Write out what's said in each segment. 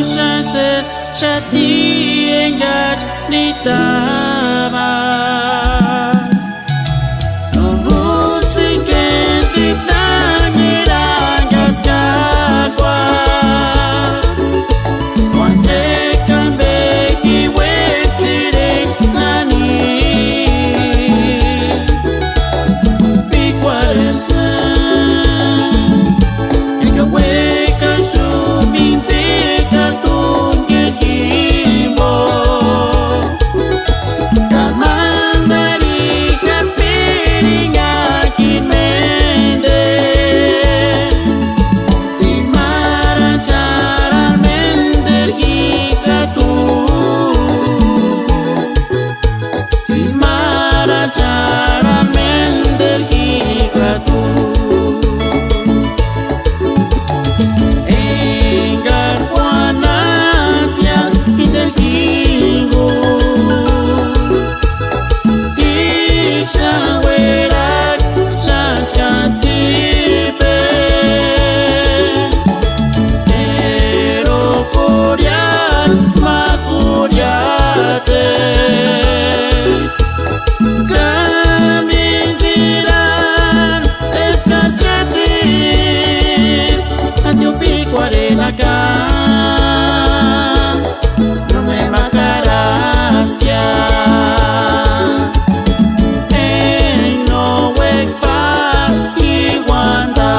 chances Shatiengat Nitabas No musiken Titangirangas Kakwa Wante Kambe Kiwetire Nani Pikwaresa Ikaweka Shuminte Katun Gekimbo Kamandari Kapiringa Kinmende Timara Chara Mender Gikatu Timara Chara Mender Gikatu Engar Juanatias Interkingo Ikshawerak Shachatipe Ero Koryat Makuryate Kamintiran Escarchetis Antiopicuarenaca No me matarás ya En no wekpa Iwanda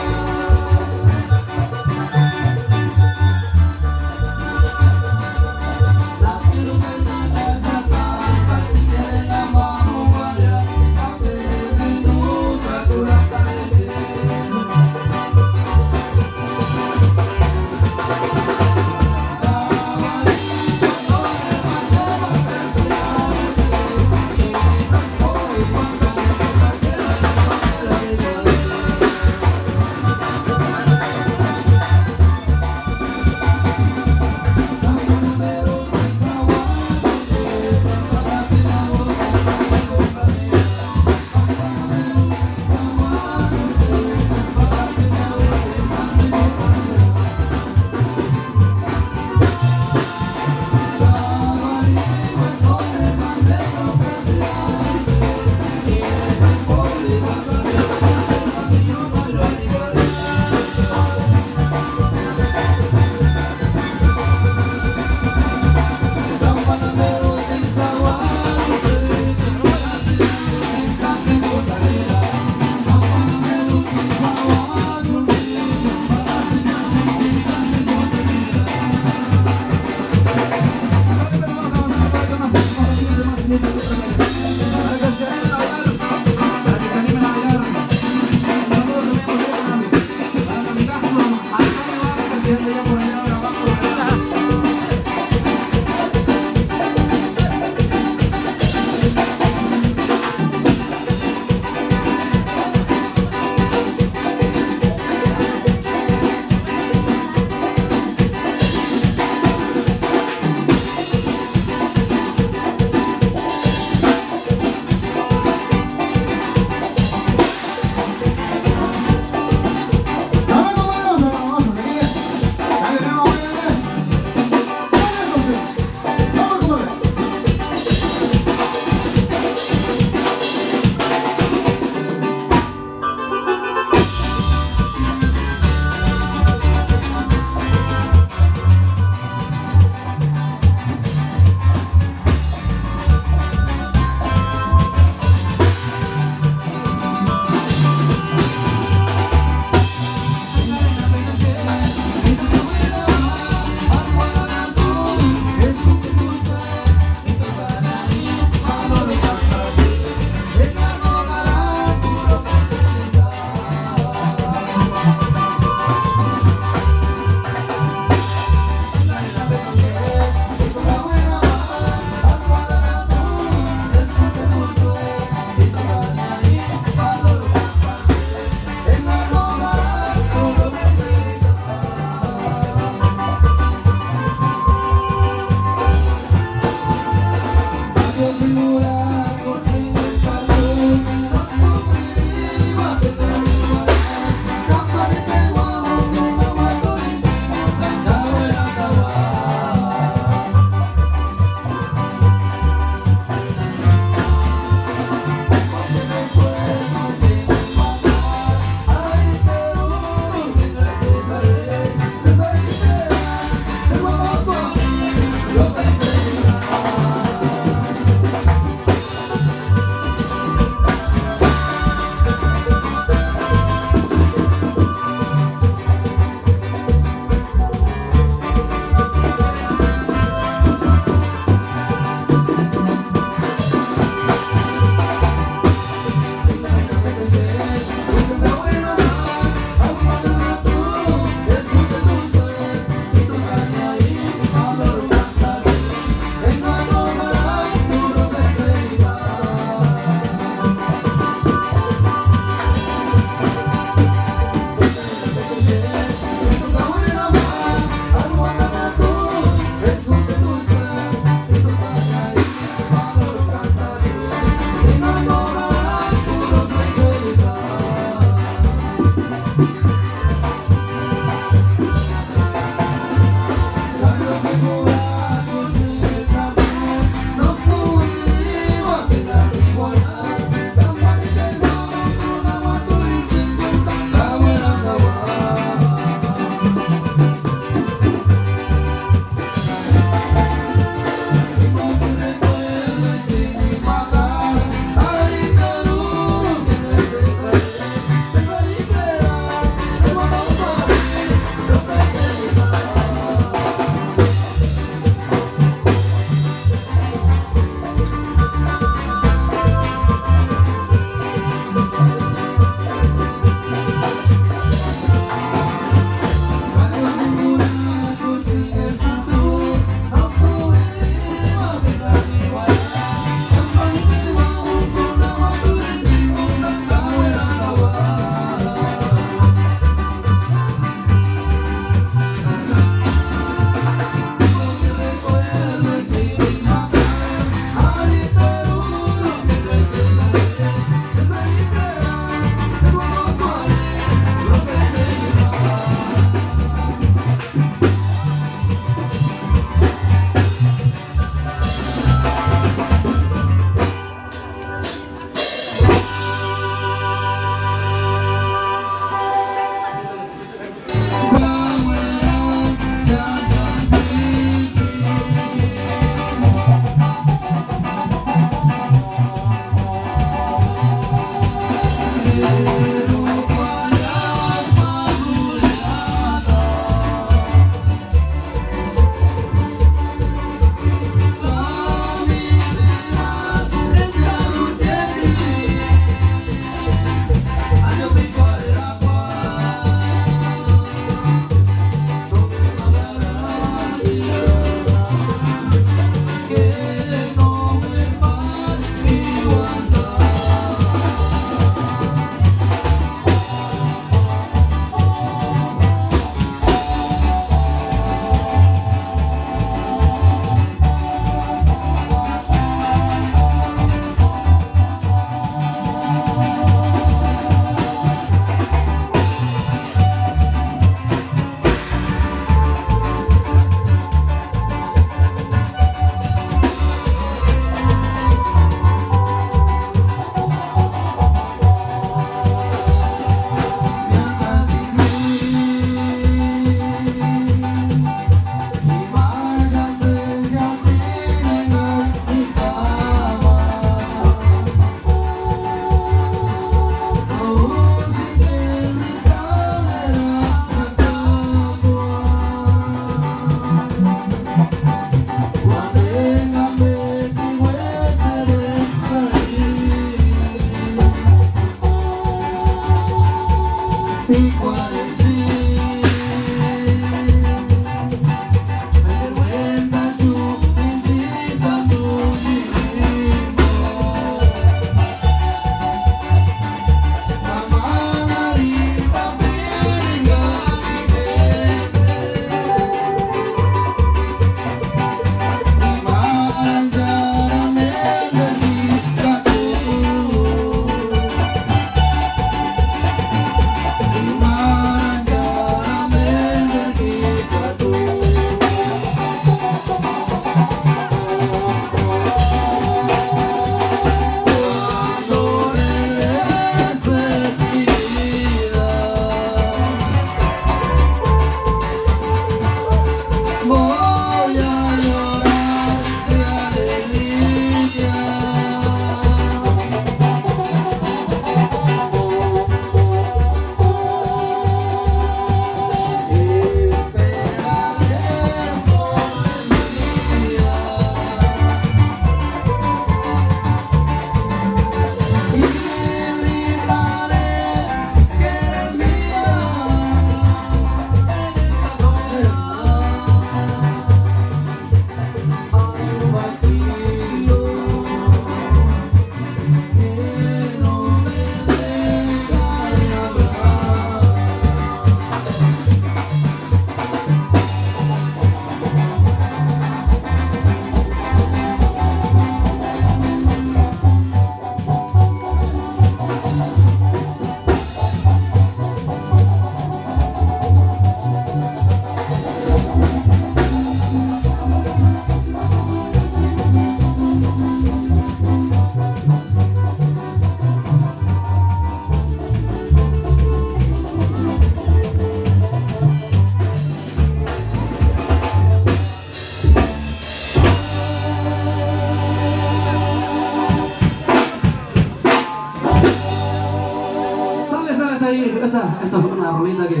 rolita que...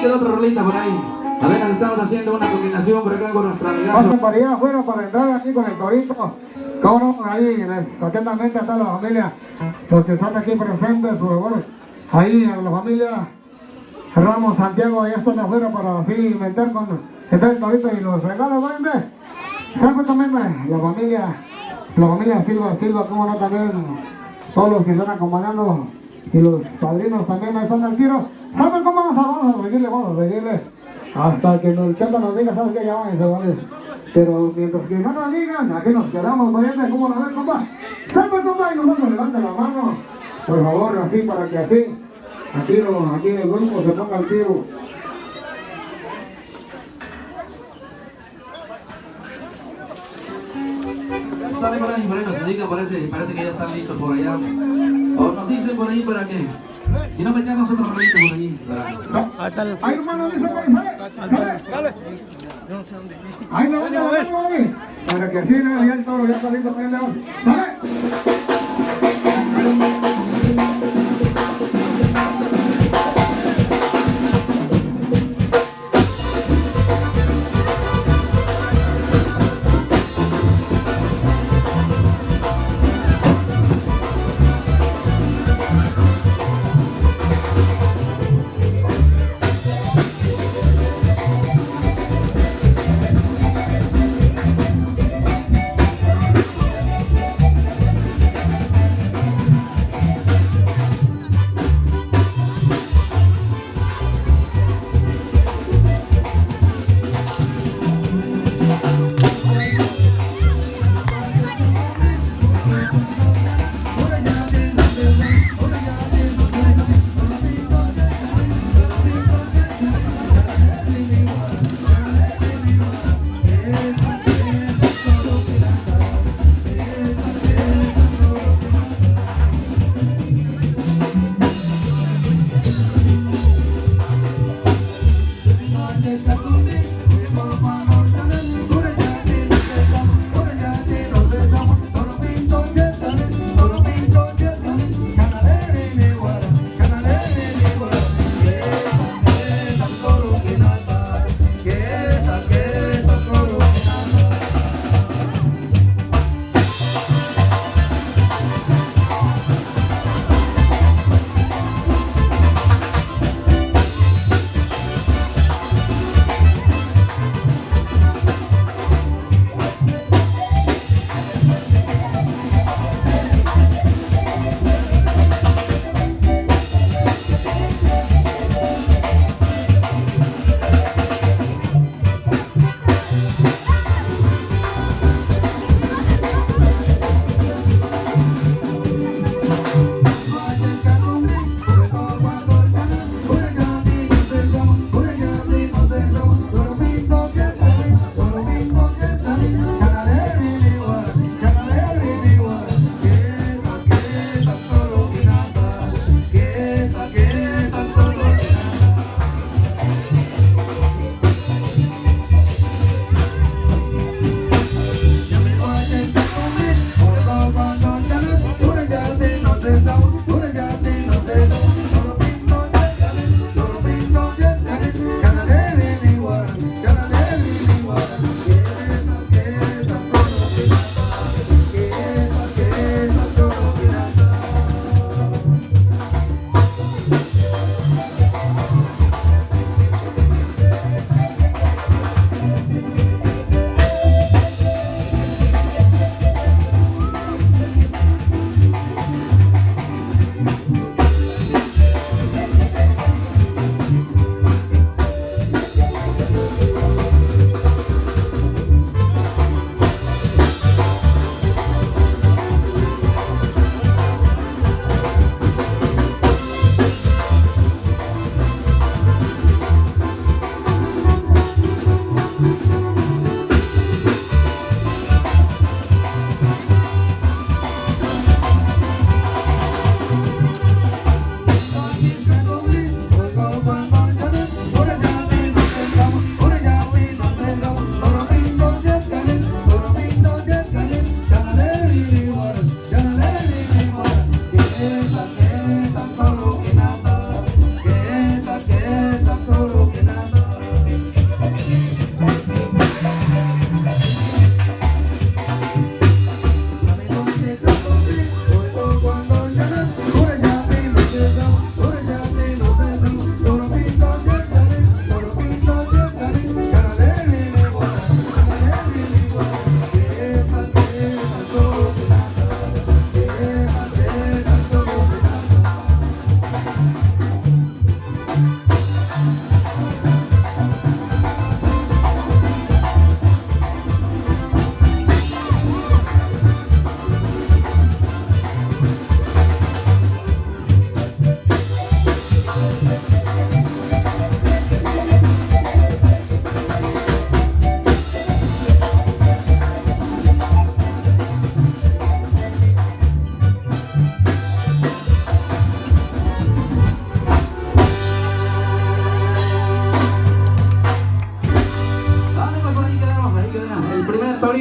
Otra rolita por ahí. A ver, estamos haciendo una combinación por acá con nuestra amiga. Pasen para allá afuera para entrar aquí con el torito. Cómo no, ahí les atentamente a toda la familia, los que están aquí presentes, por favor. Ahí a la familia Ramos Santiago, ya están afuera para así meter con el torito y los regalos, ¿vale? Salve también la familia Silva, cómo no también, todos los que están acompañando y los padrinos también ahí están al tiro. ¿Saben cómo vamos a seguirle? Hasta que el chapa nos diga, ¿sabes qué? Ya váyanse, ¿vale? Pero mientras que no nos digan, aquí nos quedamos, ¿vale? ¿Cómo nos ven, compa? ¿Saben, compa? Y nosotros levanten la mano, por favor, así, para que así, aquí el grupo se ponga al tiro. Sale por ahí nos indica, parece que ya están listos por allá. O nos dicen por ahí para que... Si no metemos otro rolito por ahí. Ahí nomás nos dice por ahí, sale. Ahí lo vamos a ver, para que así ya el toro ya está listo para el león. ¡Sale!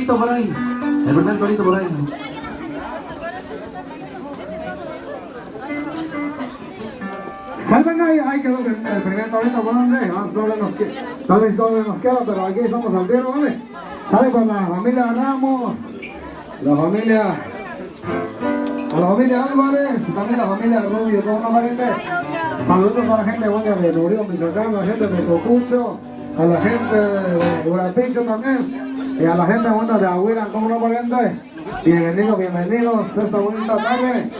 torito por ahí. El primer torito por ahí. Salven ahí quedó el primer torito, bueno, doble nos queda, pero aquí estamos al tiro, ¿vale? Sale con la familia Ramos, la familia Álvarez, también la familia Rubio, todo una gente. Saludos a la gente buena de Nurio, Michoacán, a la gente de Cocucho, a la gente de Urapicho también, y a la gente buena de Agüira, como una pariente. Bienvenidos esta bonita tarde.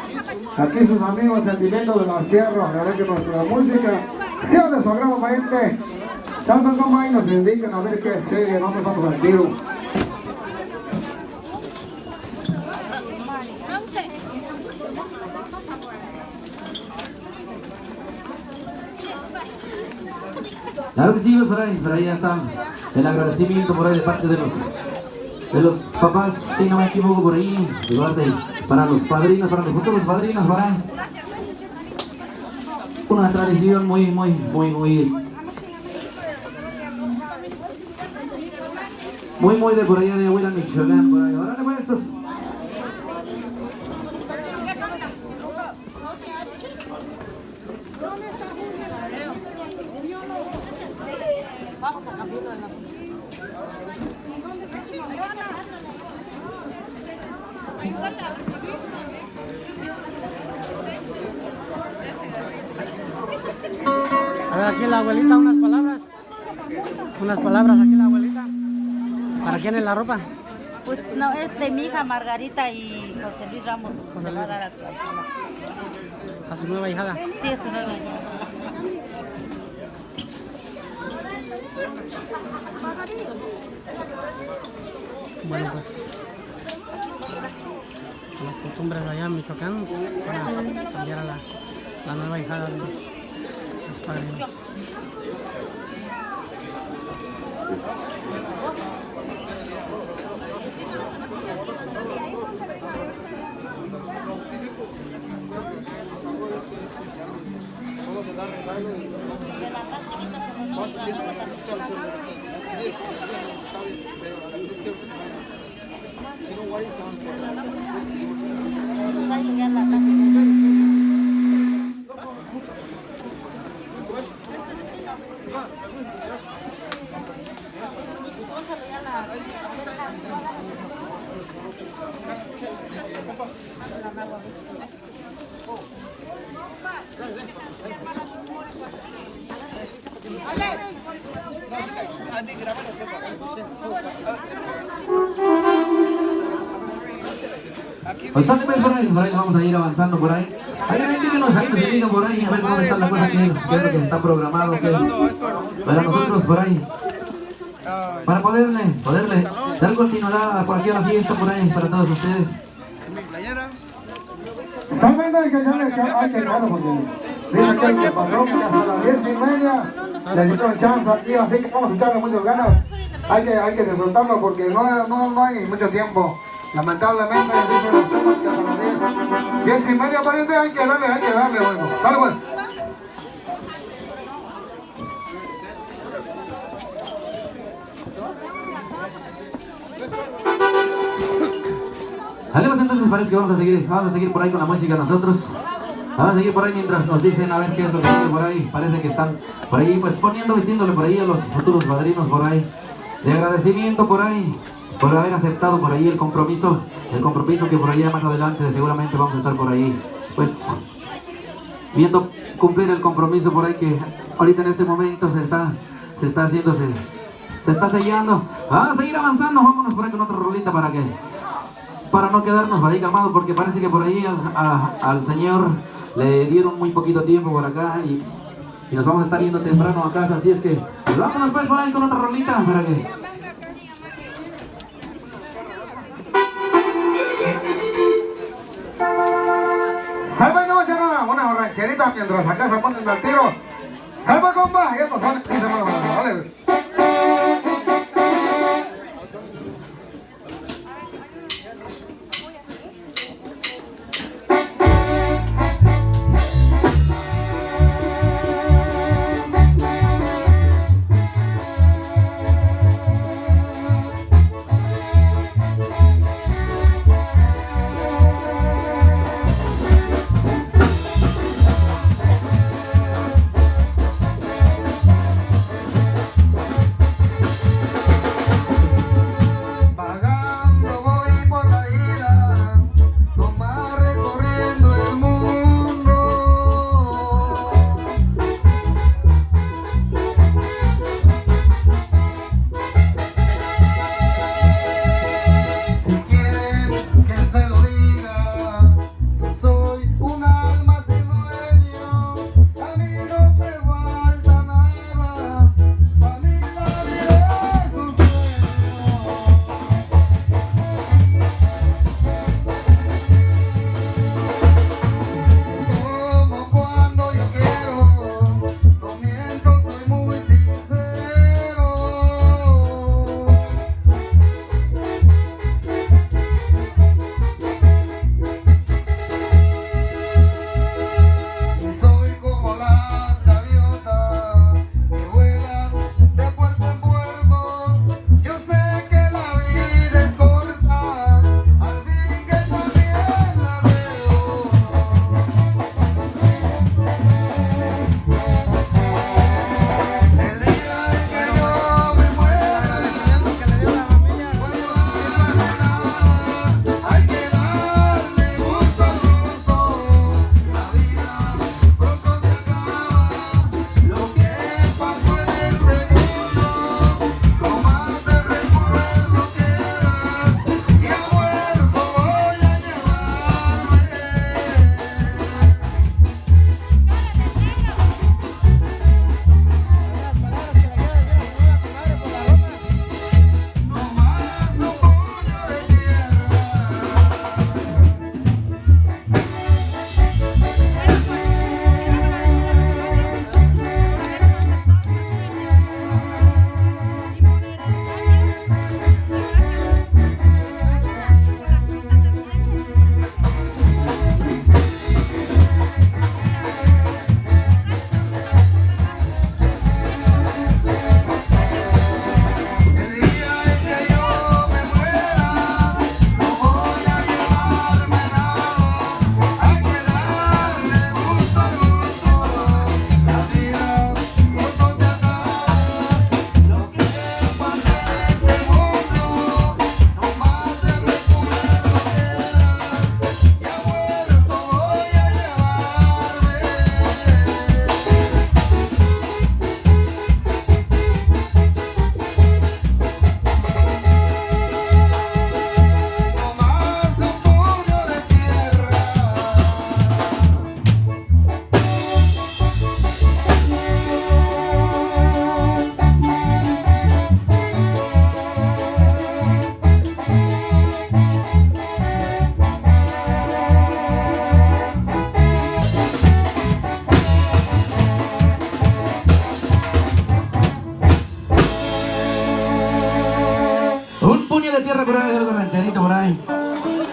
Aquí sus amigos Sentimientos de la Sierra, la verdad que nuestra música sea de su agrado, gente. Salgan como ahí nos indiquen a ver qué sigue, no nos vamos al tiro. Claro que sí, por ahí ya está el agradecimiento por ahí de parte de los papás, si no me equivoco, por ahí, de parte para los padrinos, para los futuros padrinos, por ahí. Una tradición muy de por allá de Agüira, Michoacán, por ahí. Ahora le voy a estos. Vamos a cambiarlo de la música. A ver, aquí la abuelita, unas palabras. Unas palabras aquí la abuelita. ¿Para quién es la ropa? Pues no, es de mi hija Margarita y José Luis Ramos. Se va a dar a su ahijada. A su nueva hijada. Sí, es su nueva hijada. Bueno, pues las costumbres allá en Michoacán para cambiar a la nueva hijada de los padrinos. Pues sale pues por ahí vamos a ir avanzando por ahí. Ahí nos indican por ahí, a ver cómo está la cosa, qué es lo que está programado, para nosotros por ahí. Para poderle dar continuidad por aquí a la fiesta por ahí, para todos ustedes. Salven hay que dejarlo porque dice que el patrón que hasta las 10:30 necesito un chance aquí, así que vamos a echarle muchas ganas. Hay que disfrutarlo porque no hay mucho tiempo. Lamentablemente dicen los temas que hasta las 10:30 pariente hay que darle, bueno. Dale pues. Dale pues, entonces parece que vamos a seguir por ahí con la música nosotros. Vamos a seguir por ahí mientras nos dicen a ver qué es lo que sigue por ahí. Parece que están por ahí pues vistiéndole por ahí a los futuros padrinos por ahí. De agradecimiento por ahí, por haber aceptado por ahí el compromiso que por allá más adelante seguramente vamos a estar por ahí. Pues viendo cumplir el compromiso por ahí que ahorita en este momento se está haciendo, se está sellando. Vamos a seguir avanzando, vámonos por ahí con otra rolita para no quedarnos por ahí calmados, porque parece que por ahí al señor le dieron muy poquito tiempo por acá y nos vamos a estar yendo temprano a casa, así es que pues vámonos pues por ahí con otra rolita para que... Salva, no va a hacer una rancherita mientras acá se ponen al tiro. Salva, compa, ya no sale, dice, vale.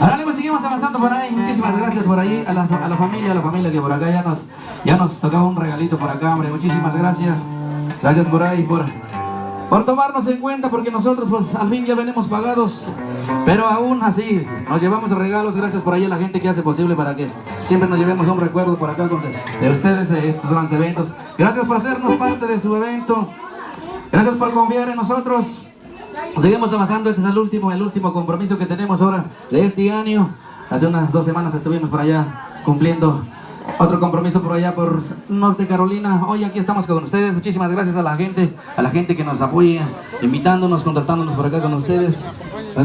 Ahora pues seguimos avanzando por ahí. Muchísimas gracias por ahí a la familia que por acá ya nos tocaba un regalito por acá, hombre. Muchísimas gracias. Gracias por ahí por tomarnos en cuenta, porque nosotros pues al fin ya venimos pagados, pero aún así nos llevamos regalos. Gracias por ahí a la gente que hace posible para que siempre nos llevemos un recuerdo por acá de ustedes, de estos grandes eventos. Gracias por hacernos parte de su evento. Gracias por confiar en nosotros. Seguimos avanzando. Este es el último compromiso que tenemos ahora de este año. Hace unas 2 semanas estuvimos por allá cumpliendo otro compromiso por allá por Norte Carolina. Hoy aquí estamos con ustedes. Muchísimas gracias a la gente que nos apoya, invitándonos, contratándonos por acá con ustedes.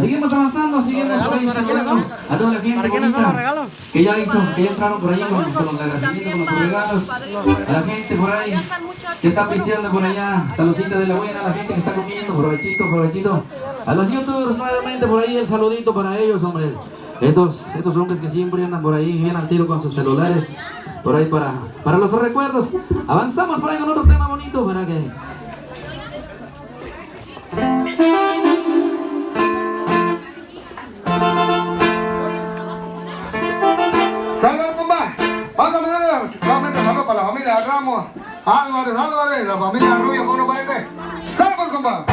Seguimos avanzando, seguimos por ahí saludando a toda la gente bonita que ya entraron por ahí con los agradecimientos, con los regalos. A la gente por ahí que está pisteando por allá, saludcita de la buena, a la gente que está comiendo, provechito. A los youtubers nuevamente por ahí el saludito para ellos, hombre. Estos hombres que siempre andan por ahí bien al tiro con sus celulares, por ahí para los recuerdos. Avanzamos por ahí con otro tema bonito para que... ¡Salve, compa! Vamos a mandarle nuevamente saludos para la familia Ramos, Álvarez, la familia Rubio, ¿cómo no parece? ¡Salve, compa!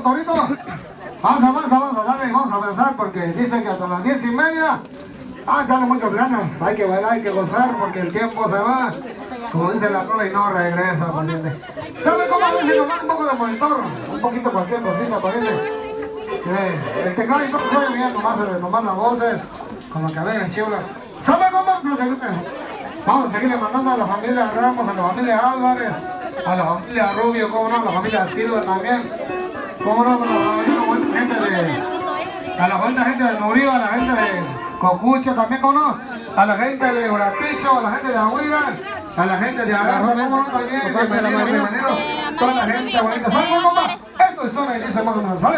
don Torito. Vamos a darle, vamos a avanzar porque dice que hasta las 10:30. Dale muchas ganas, hay que bailar, hay que gozar porque el tiempo se va. Como dice la rola y no regresa, pariente. ¿Sabe cómo a ver si nos da un poco de monitor? Un poquito cualquier cosita, pariente. El teclado y todo suena bien, nomás las voces, como que vean chula. ¿Sabe cómo? Vamos a seguirle mandando a la familia Ramos, a la familia Álvarez, a la familia Rubio, cómo no, a la familia Silva también. Cómo no, a la gente de Murillo, a la gente de Cocucha también, cómo no, a la gente de Urapicho, a la gente de Agüira, a la gente de Araza, cómo no también, bienvenidos, toda la gente bonita. ¿Sabe cómo va? Esto es zona y dice más o menos, ¿sale?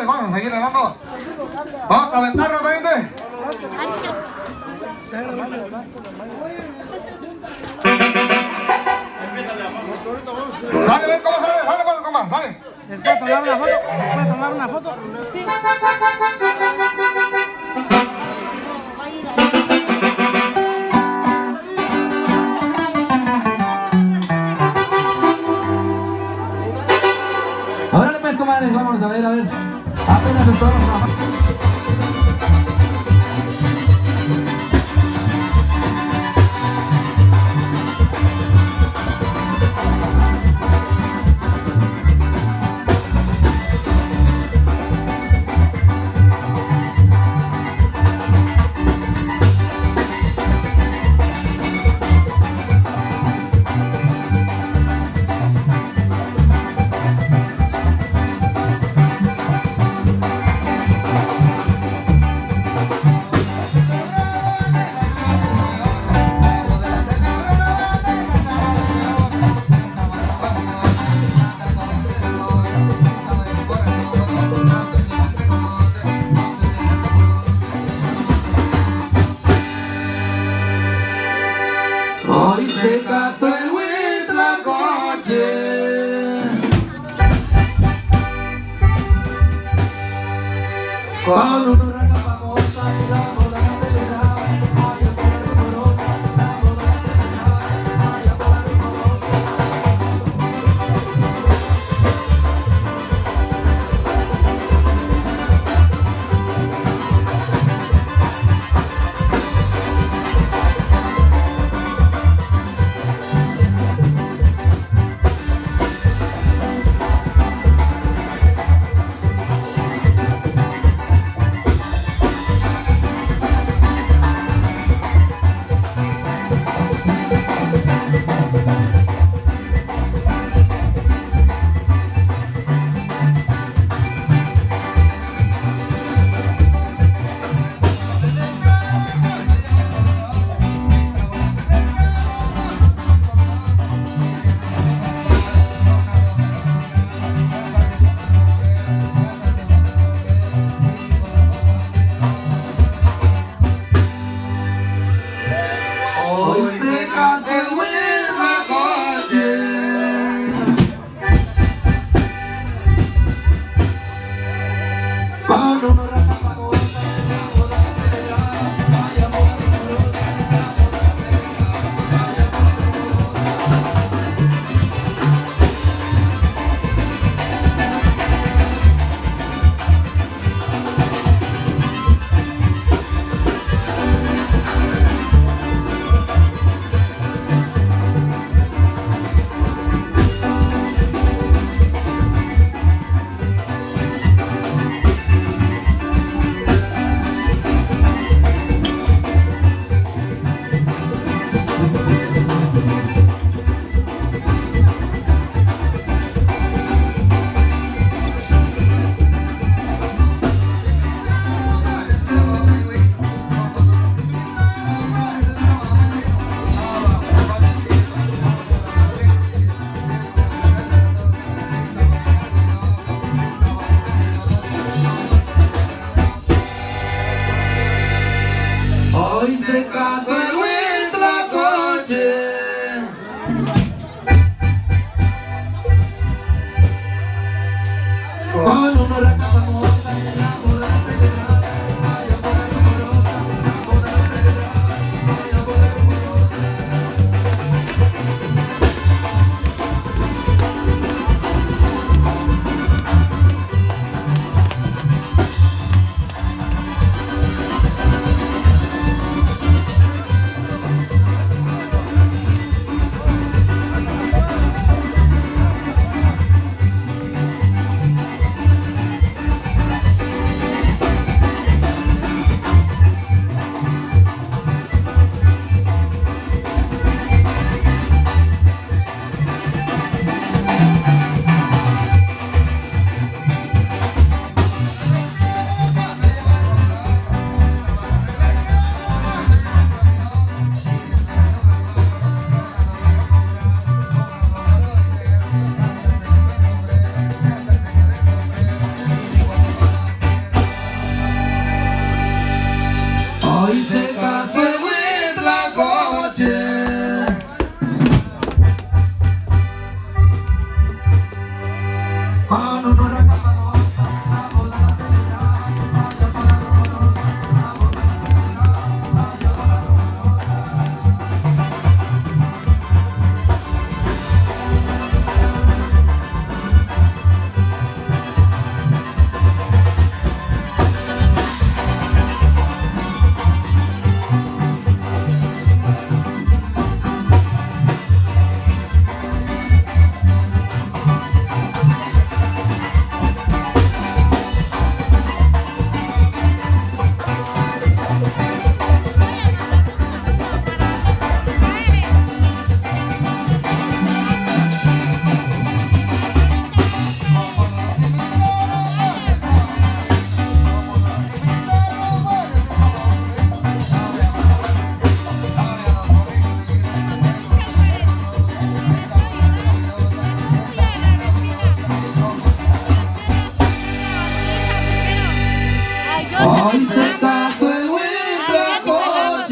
vamos a seguirle dando. Vamos a aventar rápidamente. Sale, a ver cómo sale pues, compa, sale. ¿Después tomar una foto? ¿Después tomar una foto? Sí. Órale pues, comadres, vámonos a ver. Apenas estamos trabajando. Hoy se casó el Huitlacoche con una urraca famosa y la boda celebrada. Vaya por la rumorosa, la boda celebrada. Vaya por la rumorosa. Hoy se casó el Huitlacoche con una urraca famosa y la boda celebrada. Vaya por la rumorosa, la boda celebrada. Vaya por la Hoy se casó el Huitlacoche con una urraca famosa y la boda celebrada. Vaya por la rumorosa, la boda celebrada. Vaya por la rumorosa.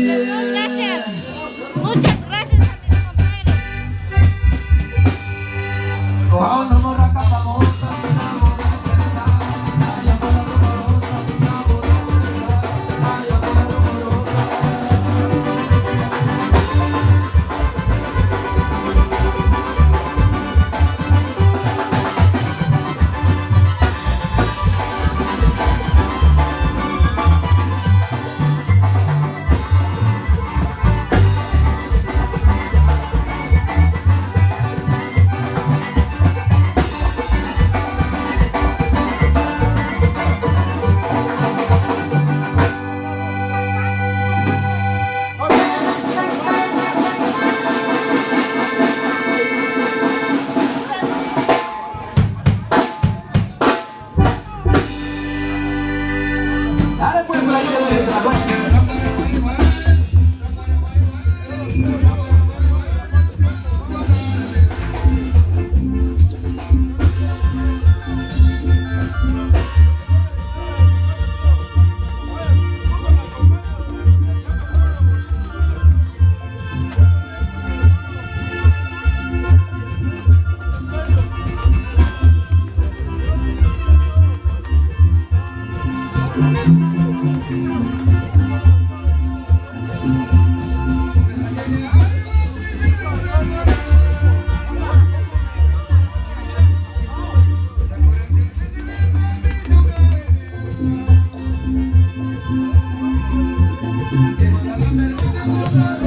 Gracias. Muchas gracias a mis compañeros. Dale pues por ahí que le trajo. Que manda la melona.